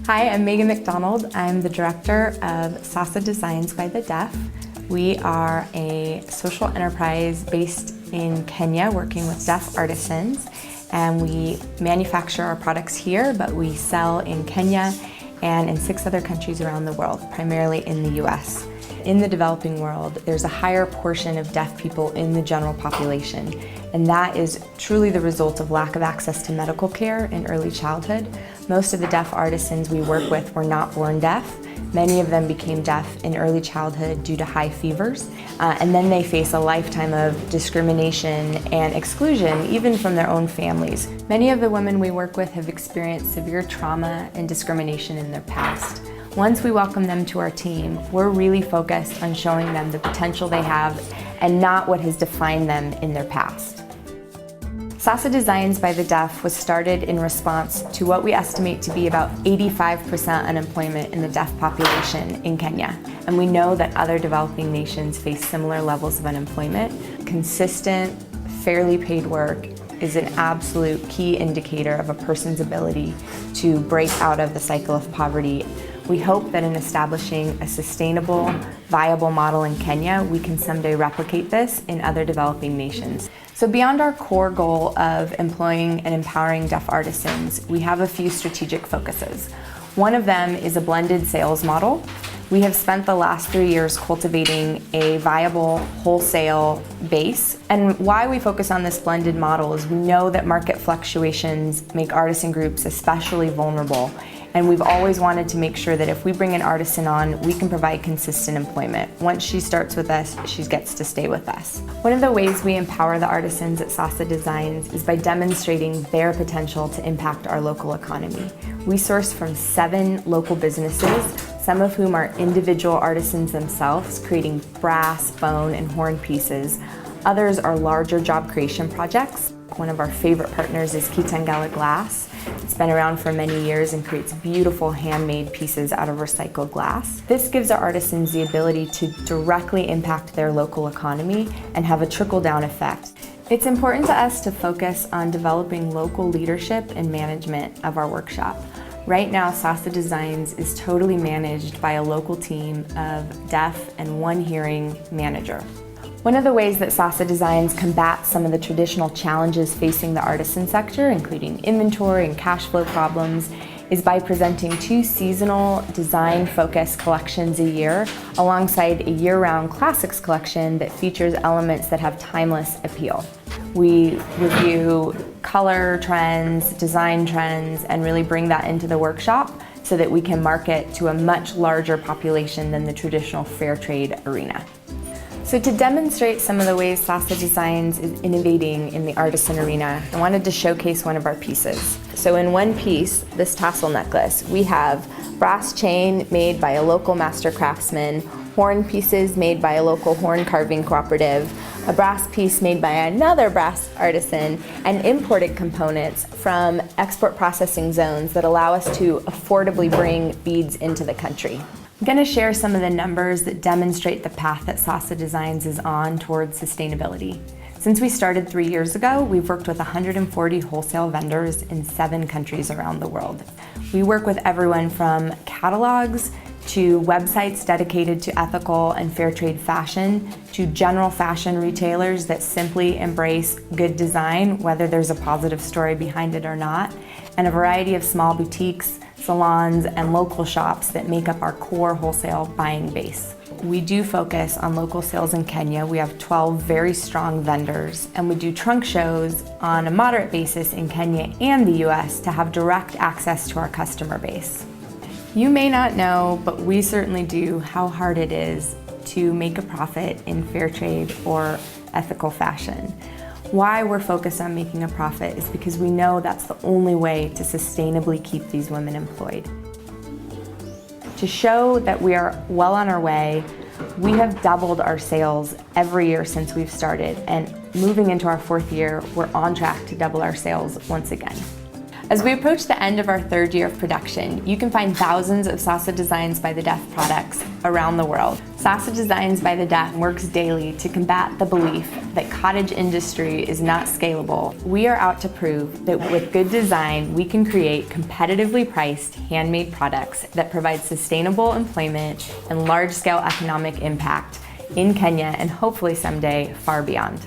Hi, I'm Megan McDonald. I'm the director of Sasa Designs by the Deaf. We are a social enterprise based in Kenya working with deaf artisans, and we manufacture our products here, but we sell in Kenya and in 6 other countries around the world, primarily in the US. In the developing world, there's a higher portion of deaf people in the general population, and that is truly the result of lack of access to medical care in early childhood. Most of the deaf artisans we work with were not born deaf. Many of them became deaf in early childhood due to high fevers, and then they face a lifetime of discrimination and exclusion, even from their own families. Many of the women we work with have experienced severe trauma and discrimination in their past. Once we welcome them to our team, we're really focused on showing them the potential they have and not what has defined them in their past. Sasa Designs by the Deaf was started in response to what we estimate to be about 85% unemployment in the deaf population in Kenya. And we know that other developing nations face similar levels of unemployment. Consistent, fairly paid work is an absolute key indicator of a person's ability to break out of the cycle of poverty. We hope that in establishing a sustainable, viable model in Kenya, we can someday replicate this in other developing nations. So beyond our core goal of employing and empowering deaf artisans, we have a few strategic focuses. One of them is a blended sales model. We have spent the last 3 years cultivating a viable wholesale base. And why we focus on this blended model is we know that market fluctuations make artisan groups especially vulnerable. And we've always wanted to make sure that if we bring an artisan on, we can provide consistent employment. Once she starts with us, she gets to stay with us. One of the ways we empower the artisans at Sasa Designs is by demonstrating their potential to impact our local economy. We source from 7 local businesses, some of whom are individual artisans themselves, creating brass, bone, and horn pieces. Others are larger job creation projects. One of our favorite partners is Kitangala Glass. It's been around for many years and creates beautiful handmade pieces out of recycled glass. This gives our artisans the ability to directly impact their local economy and have a trickle-down effect. It's important to us to focus on developing local leadership and management of our workshop. Right now, Sasa Designs is totally managed by a local team of deaf and 1 hearing manager. One of the ways that Sasa Designs combats some of the traditional challenges facing the artisan sector, including inventory and cash flow problems, is by presenting 2 seasonal design-focused collections a year alongside a year-round classics collection that features elements that have timeless appeal. We review color trends, design trends, and really bring that into the workshop so that we can market to a much larger population than the traditional fair trade arena. So to demonstrate some of the ways Sasa Designs is innovating in the artisan arena, I wanted to showcase one of our pieces. So in one piece, this tassel necklace, we have brass chain made by a local master craftsman, horn pieces made by a local horn carving cooperative, a brass piece made by another brass artisan, and imported components from export processing zones that allow us to affordably bring beads into the country. I'm going to share some of the numbers that demonstrate the path that Sasa Designs is on towards sustainability. Since we started 3 years ago, we've worked with 140 wholesale vendors in 7 countries around the world. We work with everyone from catalogs to websites dedicated to ethical and fair trade fashion, to general fashion retailers that simply embrace good design, whether there's a positive story behind it or not, and a variety of small boutiques, salons, and local shops that make up our core wholesale buying base. We do focus on local sales in Kenya. We have 12 very strong vendors, and we do trunk shows on a moderate basis in Kenya and the US to have direct access to our customer base. You may not know, but we certainly do, how hard it is to make a profit in fair trade or ethical fashion. Why we're focused on making a profit is because we know that's the only way to sustainably keep these women employed. To show that we are well on our way, we have doubled our sales every year since we've started, and moving into our 4th year, we're on track to double our sales once again. As we approach the end of our 3rd year of production, you can find thousands of Sasa Designs by the Deaf products around the world. Sasa Designs by the Deaf works daily to combat the belief that cottage industry is not scalable. We are out to prove that with good design, we can create competitively priced handmade products that provide sustainable employment and large-scale economic impact in Kenya and hopefully someday far beyond.